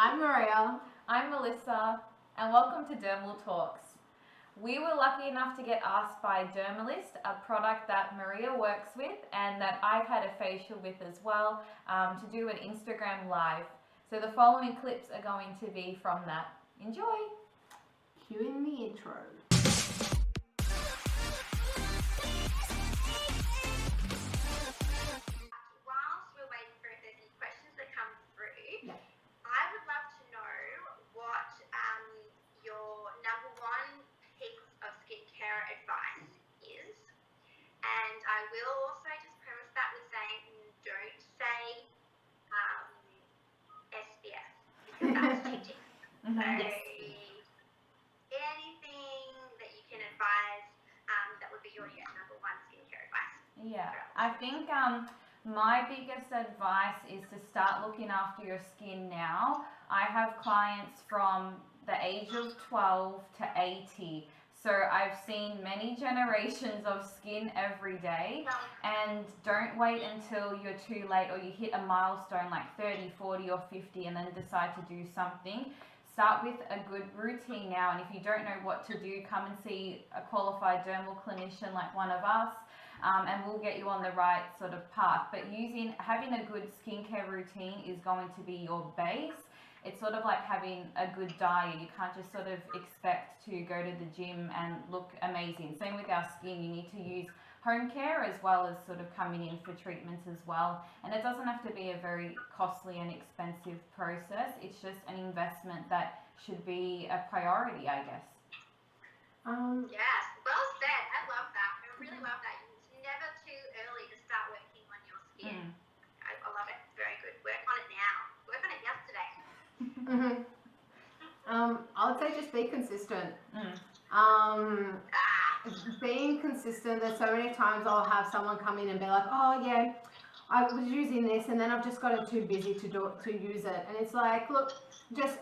I'm Maria. I'm Melissa, and welcome to Dermal Talks. We were lucky enough to get asked by Dermalist, a product that Maria works with and that I've had a facial with as well, to do an Instagram live. So the following clips are going to be from that. Enjoy! Cue in the intro. Whilst we're waiting for if there's any questions that come through, Yeah. I would love to know what your number one piece of skincare advice is. And I will also just preface that with saying don't say SPF because that's cheating. So anything that you can advise that would be your number one skincare advice. Yeah, I think my biggest advice is to start looking after your skin now. I have clients from the age of 12 to 80. So I've seen many generations of skin every day, and don't wait until you're too late or you hit a milestone like 30, 40 or 50 and then decide to do something. Start with a good routine now, and if you don't know what to do, come and see a qualified dermal clinician like one of us, and we'll get you on the right sort of path. But having a good skincare routine is going to be your base. It's sort of like having a good diet. You can't just sort of expect to go to the gym and look amazing. Same with our skin. You need to use home care as well as sort of coming in for treatments as well. And it doesn't have to be a very costly and expensive process. It's just an investment that should be a priority, I guess. Yes, well said. I love that. I really love that. It's never too early to start working on your skin. I love it. Very good. Work on it now. Work on it yesterday. I would say just be consistent. Being consistent, there's so many times I'll have someone come in and be like, oh yeah, I was using this and then I've just got it too busy to use it. And it's like, look, just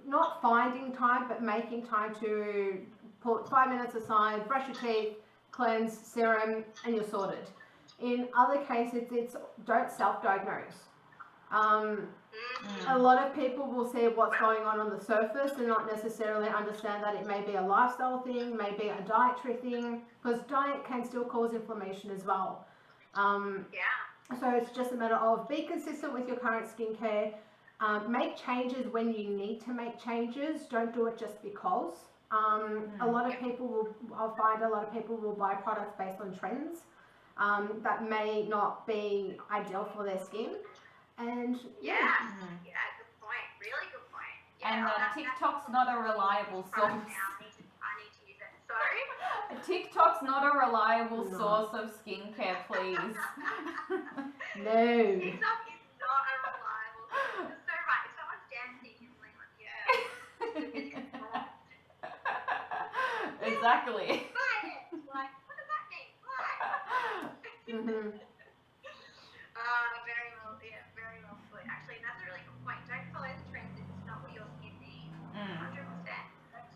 not finding time, but making time to put 5 minutes aside, brush your teeth, cleanse, serum, and you're sorted. In other cases, it's don't self-diagnose. A lot of people will see what's going on the surface and not necessarily understand that it may be a lifestyle thing, maybe a dietary thing, because diet can still cause inflammation as well. So it's just a matter of be consistent with your current skincare, make changes when you need to make changes, don't do it just because. A lot of people I'll find a lot of people will buy products based on trends that may not be ideal for their skin. And good point. Really good point. And TikTok's not a reliable source. I need to use it. Sorry? TikTok's not a reliable source of skincare, please. No. TikTok is not a reliable source. You're so right. If someone's dancing, you're like, Exactly. Like, what does that mean? Why? Very well put. Actually, that's a really good point. Don't follow the trends if it's not what your skin needs. 100%.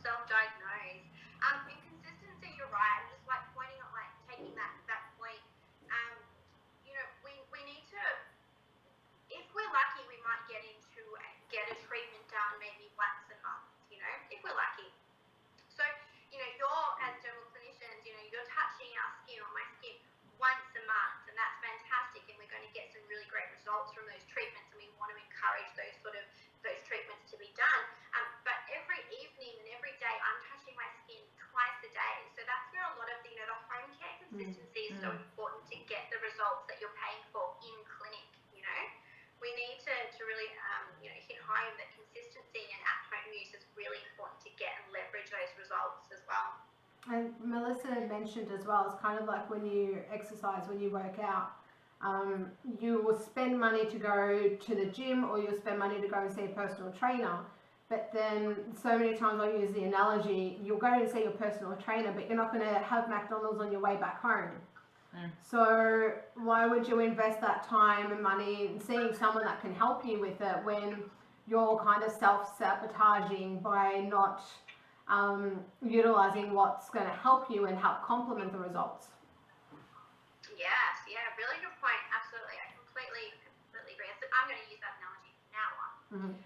Self-diagnose. Inconsistency, you're right. I'm just like pointing out, like taking that point. We need to, if we're lucky, we might get a treatment done maybe once a month, if we're lucky. So, you're, as dermal clinicians, you're touching our skin or my skin once a month, and that's fantastic, and we're going to get some really great results from those treatments, and we want to encourage those treatments to be done. But every evening and every day, I'm touching my skin twice a day. So that's where a lot of the home care consistency is so important to get the results that you're paying for in clinic. We need to really hit home that consistency and at-home use is really important to get and leverage those results as well. And Melissa mentioned as well, it's kind of like when you exercise, when you work out, you will spend money to go to the gym or you'll spend money to go and see a personal trainer. But then so many times I use the analogy, you'll go and see your personal trainer, but you're not going to have McDonald's on your way back home. So why would you invest that time and money in seeing someone that can help you with it when you're kind of self-sabotaging by not utilizing what's going to help you and help complement the results? Yes, really good point. Absolutely. I completely agree. So I'm going to use that analogy from now on.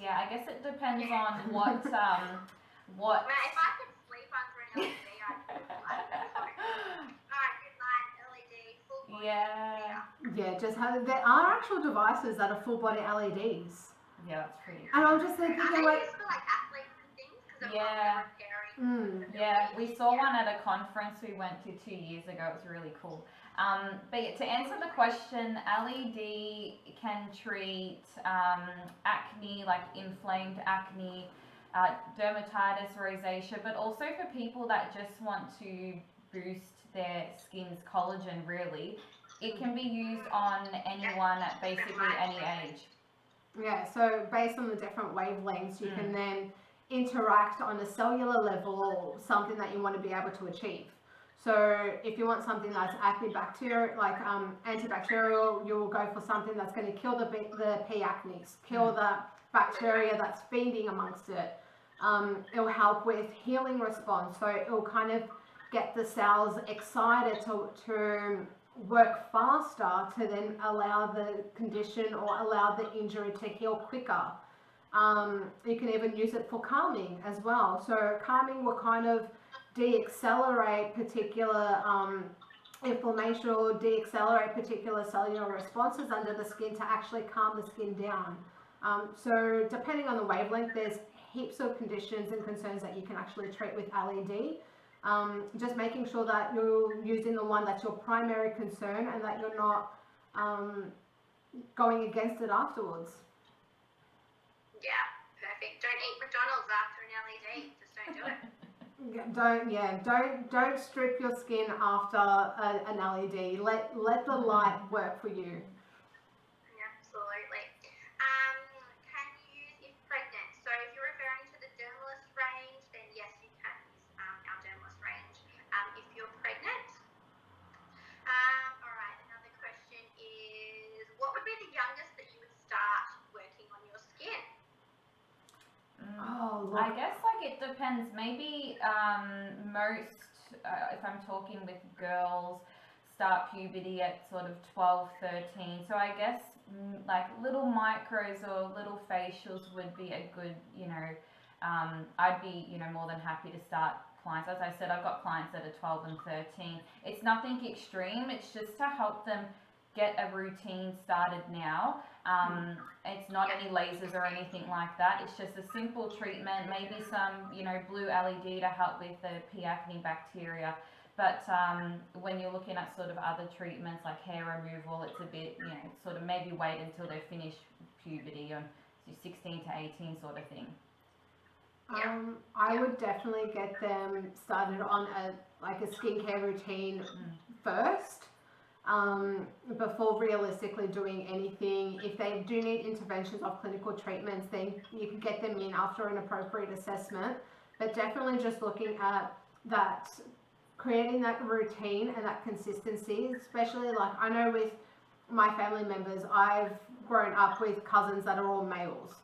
Yeah, I guess it depends on what what. Man, if I could sleep under an LED, I'd Alright, good night, LED, full body. Yeah. Yeah, just have, there are actual devices that are full body LEDs. Yeah, that's pretty And cool. I'm just thinking, Are they like, used for like athletes and things? Because Yeah. repairing. Yeah, we saw one at a conference we went to 2 years ago. It was really cool. But to answer the question, LED can treat acne, like inflamed acne, dermatitis, rosacea, but also for people that just want to boost their skin's collagen, really. It can be used on anyone at basically any age. yeah, so based on the different wavelengths, you can then interact on a cellular level, something that you want to be able to achieve. So if you want something that's acne bacteria, like antibacterial, you will go for something that's going to kill the P. acnes, kill the bacteria that's feeding amongst it. It'll help with healing response, so it'll kind of get the cells excited to work faster to then allow the condition or allow the injury to heal quicker. You can even use it for calming as well. So calming will kind of de-accelerate particular inflammation or de-accelerate particular cellular responses under the skin to actually calm the skin down. So depending on the wavelength, there's heaps of conditions and concerns that you can actually treat with LED. Just making sure that you're using the one that's your primary concern and that you're not going against it afterwards. Yeah, perfect. Don't eat McDonald's after an LED. Just don't do it. Don't strip your skin after an LED. Let the light work for you. Absolutely. Can you use if pregnant? So if you're referring to the Dermalist range, then yes, you can use our Dermalist range. If you're pregnant. Alright, another question is, what would be the youngest that you would start working on your skin? I guess like it depends. Maybe most, if I'm talking with girls, start puberty at sort of 12, 13. So I guess like little micros or little facials would be a good, I'd be, more than happy to start clients. As I said, I've got clients that are 12 and 13. It's nothing extreme. It's just to help them get a routine started now. It's not any lasers or anything like that. It's just a simple treatment, maybe some, blue LED to help with the P. acne bacteria. But when you're looking at sort of other treatments like hair removal, it's a bit, sort of maybe wait until they finish puberty on 16 to 18 sort of thing. I would definitely get them started on a skincare routine first. Before realistically doing anything. If they do need interventions of clinical treatments, then you can get them in after an appropriate assessment. But definitely just looking at that, creating that routine and that consistency, especially like I know with my family members, I've grown up with cousins that are all males.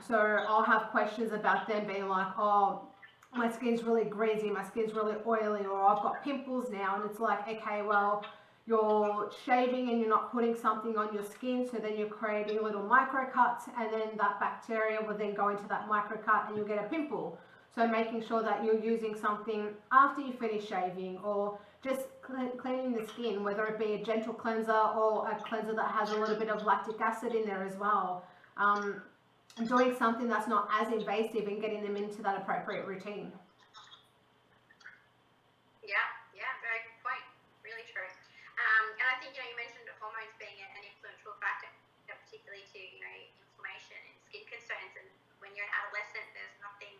So I'll have questions about them being like, oh, my skin's really greasy, my skin's really oily, or I've got pimples now. And it's like, okay, well, you're shaving and you're not putting something on your skin, so then you're creating little micro cuts, and then that bacteria will then go into that micro cut and you'll get a pimple. So making sure that you're using something after you finish shaving, or just cleaning the skin, whether it be a gentle cleanser or a cleanser that has a little bit of lactic acid in there as well. Doing something that's not as invasive and getting them into that appropriate routine. Yeah, very good point. Really true. And I think, you mentioned hormones being an influential factor, particularly to, inflammation and skin concerns. And when you're an adolescent, there's nothing,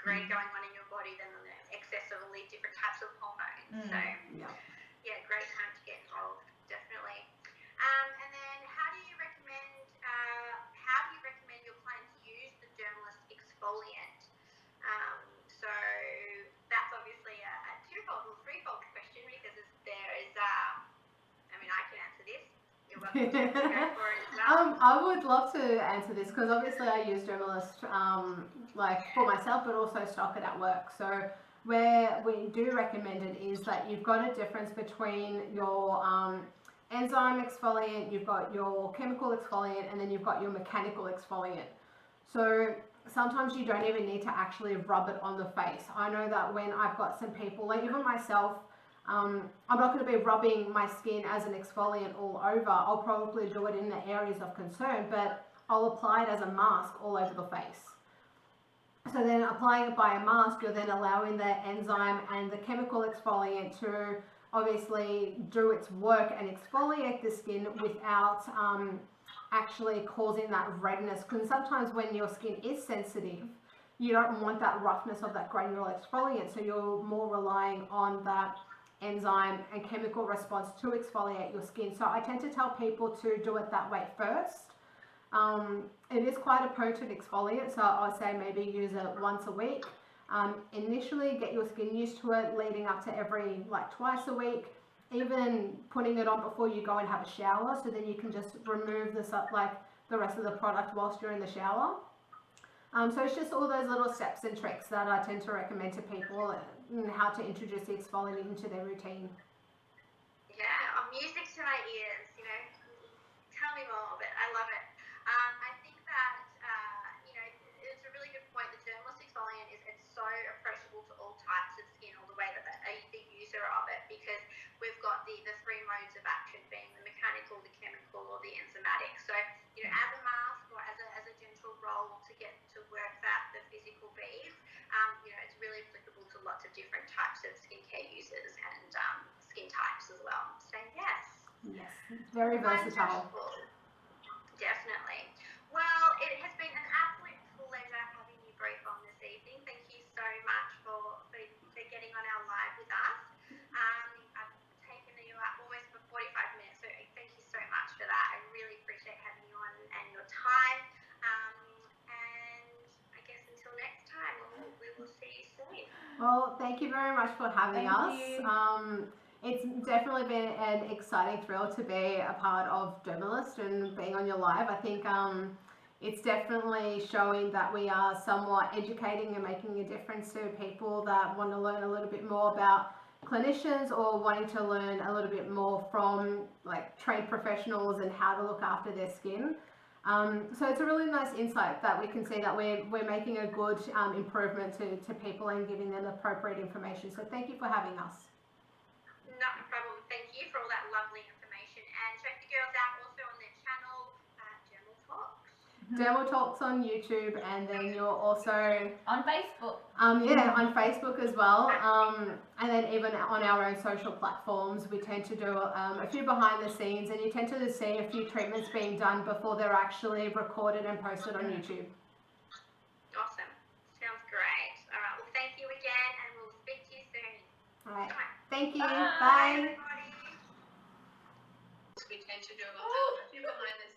great going on in your body than the excess of all these different types of hormones. So, yeah, great time to get involved, definitely. And then how do you recommend your clients use the Dermalist exfoliant? So that's obviously a twofold or threefold question, because there is, I can answer this. You're welcome to go for it as well. I would love to answer this because obviously I use Dermalist for myself, but also stock it at work. So where we do recommend it is that you've got a difference between your enzyme exfoliant, you've got your chemical exfoliant, and then you've got your mechanical exfoliant. So sometimes you don't even need to actually rub it on the face. I know that when I've got some people, like even myself, I'm not going to be rubbing my skin as an exfoliant all over. I'll probably do it in the areas of concern, but I'll apply it as a mask all over the face. So then applying it by a mask, you're then allowing the enzyme and the chemical exfoliant to obviously do its work and exfoliate the skin without actually causing that redness. Because sometimes when your skin is sensitive, you don't want that roughness of that granular exfoliant, so you're more relying on that enzyme and chemical response to exfoliate your skin. So I tend to tell people to do it that way first. It is quite a potent exfoliant, so I'd say maybe use it once a week. Initially get your skin used to it, leading up to every like twice a week, even putting it on before you go and have a shower, so then you can just remove this up like the rest of the product whilst you're in the shower. So it's just all those little steps and tricks that I tend to recommend to people and how to introduce the exfoliant into their routine. Yeah, music to my ears, you know. Tell me more, but I love it. I think that, you know, it's a really good point. The Dermalist exfoliant it's so approachable to all types of skin, or the way that the user of it, because we've got the three modes of action being the mechanical, the chemical, or the enzymatic. So, you know, as a mask or as a gentle roll to get to work the physical beads, you know, it's really applicable to lots of different types of skincare users and skin types as well. So, yes. Yes, very versatile. Wonderful. Definitely. Well, it has been an absolute pleasure having you both on this evening. Thank you so much for getting on our live with us. I've taken you almost for 45 minutes, so thank you so much for that. I really appreciate having you on and your time. And I guess until next time, we will see you soon. Well, thank you very much for having us. You. It's definitely been an exciting thrill to be a part of Dermalist and being on your live. I think it's definitely showing that we are somewhat educating and making a difference to people that want to learn a little bit more about clinicians, or wanting to learn a little bit more from like trained professionals and how to look after their skin. So it's a really nice insight that we can see that we're making a good improvement to people and giving them appropriate information. So thank you for having us. Not a problem. Thank you for all that lovely information. And check the girls out also on their channel, Dermal Talks. Dermal Talks on YouTube, and then you're also on Facebook. Yeah, on Facebook as well. And then even on our own social platforms, we tend to do a few behind the scenes, and you tend to see a few treatments being done before they're actually recorded and posted on YouTube. Awesome. Sounds great. All right. Well, thank you again, and we'll speak to you soon. All right. Thank you. Bye. Bye. Everybody. We tend to do a few behind the